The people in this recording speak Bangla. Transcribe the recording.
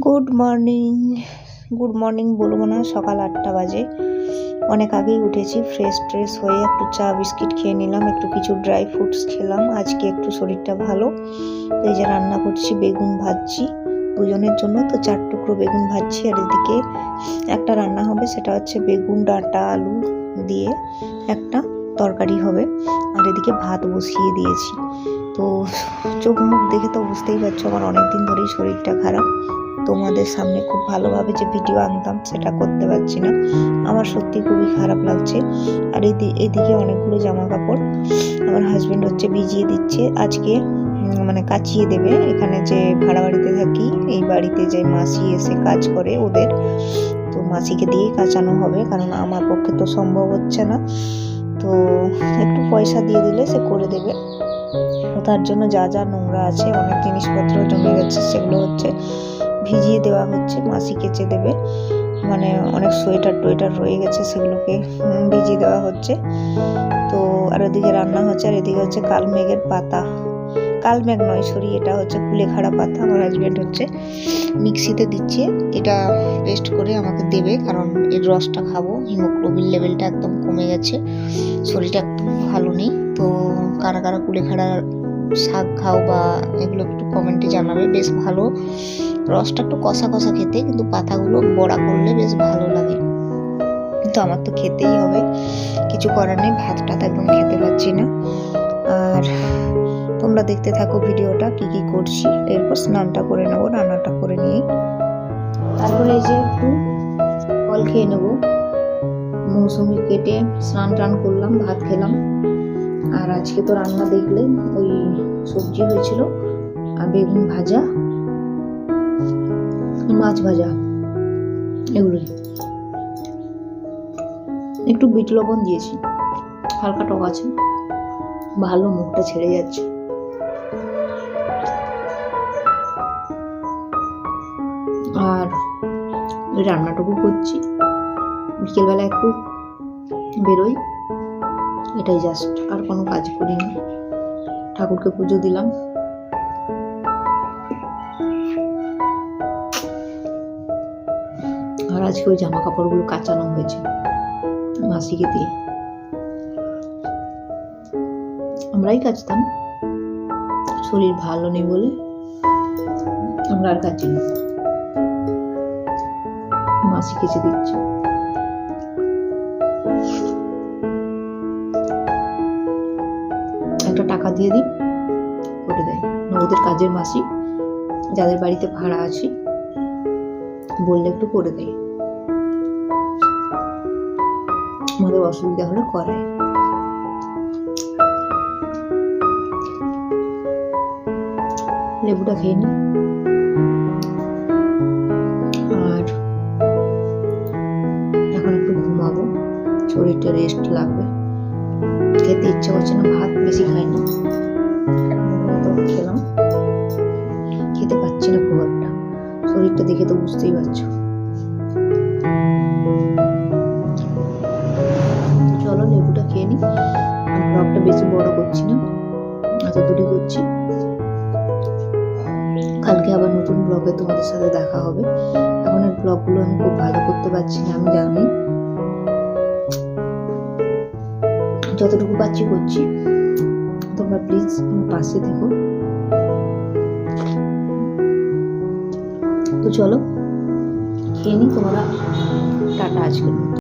Good morning. গুড মর্নিং বলবো না, সকাল 8টা বাজে। অনেক আগেই উঠেছি, ফ্রেশ হয়ে একটু চা বিস্কিট খেয়ে নিলাম, একটু কিছু ড্রাই ফ্রুটস খেলাম। আজকে একটু শরীরটা ভালো, এই যে রান্না করছি, বেগুন ভাজছি দুজনের জন্য। তো 4 টুকরো বেগুন ভাজছি, আর এদিকে একটা রান্না হবে, সেটা হচ্ছে বেগুন ডাঁটা আলু দিয়ে একটা তরকারি হবে। আর এদিকে ভাত বসিয়ে দিয়েছি। তো চোখ মুখ দেখে তো বুঝতেই পারছো আমার অনেকদিন ধরেই শরীরটা খারাপ। তোমাদের সামনে খুব ভালোভাবে যে ভিডিও আনতাম সেটা করতে পারছি না, আমার সত্যি খুবই খারাপ লাগছে। আর এদিকে অনেকগুলো জামা কাপড় আমার হাজব্যান্ড হচ্ছে ভিজিয়ে দিচ্ছে আজকে, মানে কাচিয়ে দেবে। এখানে যে ভাড়া বাড়িতে থাকি, এই বাড়িতে যে মাসি এসে কাজ করে ওদের, তো মাসিকে দিয়েই কাচানো হবে, কারণ আমার পক্ষে তো সম্ভব হচ্ছে না। তো একটু পয়সা দিয়ে দিলে সে করে দেবে। তো তার জন্য যা যা নোংরা আছে, অনেক জিনিসপত্র জমে গেছে, সেগুলো হচ্ছে ভিজিয়ে দেওয়া হচ্ছে, মাসি কেচে দেবে। মানে অনেক সোয়েটার টোয়েটার রয়ে গেছে, সেগুলোকে ভিজিয়ে দেওয়া হচ্ছে। তো আর ওদিকে রান্না হচ্ছে, আর এদিকে হচ্ছে কালমেঘের পাতা, কালমেঘ নয় সরি, এটা হচ্ছে কুলেখাড়া পাতা। আমার হাজব্যান্ড হচ্ছে মিক্সিতে দিচ্ছে, এটা পেস্ট করে আমাকে দেবে, কারণ এর রসটা খাবো। হিমোগ্লোবিন লেভেলটা একদম কমে গেছে, শরীরটা একদম ভালো নেই। তো কারা কারা কুলেখাড়া শাক খাও বা এগুলো একটু কমেন্টে জানাবে। বেশ ভালো, রসটা একটু কষা কষা খেতে, কিন্তু পাতাগুলো বড়া করলে বেশ ভালো লাগে। কিন্তু আমার তো খেতেই হবে, কিছু করার নেই, ভাতটা তো একদম খেতে পাচ্ছি না। আর তোমরা দেখতে থাকো ভিডিওটা, কি কি করছি। এরপর স্নানটা করে নেবো, রান্নাটা করে নিয়ে তারপরে এই যে একটু ফল খেয়ে নেবো। মৌসুমি কেটে স্নান টান করলাম, ভাত খেলাম। আর আজকে তো রান্না দেখলে ওই সবজি হয়েছিল, আর বেগুন ভাজা, মাছ ভাজা, এগুলোই। একটু বিট লবণ দিয়েছি, হালকা টক আছে, ভালো, মুখটা ছেড়ে যাচ্ছে। আর রান্নাটুকু করছি, বিকেলবেলা একটু বেরোই, এটাই জাস্ট, আর কোনো কাজ করিনি। ঠাকুরকে পুজো দিলাম। আর আজকে ওই জামা কাপড়গুলো কাচানো হয়েছে মাসিকে দিয়ে, আমরাই কাচতাম, শরীর ভালো নেই বলে আমরা আর কাচি না, মাসি কেচে দিচ্ছে। একটা টাকা দিয়ে দিই, করে দেয়। ওদের কাজের মাসি, যাদের বাড়িতে ভাড়া আছি, বললে একটু করে দেয়, আমাদের অসুবিধা হলে করায়। লেবুটা খেয়ে নি। আর এখন একটু ঘুমাবো, শরীরটা রেস্ট লাগবে। খেতে ইচ্ছা করছে না, ভাত বেশি খাইনি, খেলাম, খেতে পাচ্ছি না খুব একটা, শরীরটা দেখে তো বুঝতেই পারছো। চলো লেবুটা খেয়ে নি। ব্লগটা বেশি বড় করছি না, এত দূরই করছি। কালকে আবার নতুন ব্লগে তোমাদের সাথে দেখা হবে। এখন এর ব্লগগুলো আমি খুব ভালো করতে পারছি না, আমি জানি, যতটুকু পাচ্ছি করছি। তোমরা প্লিজ আমার পাশে থেকো। তো চলো খেয়ে নি, তোমরা টাটা আজকে।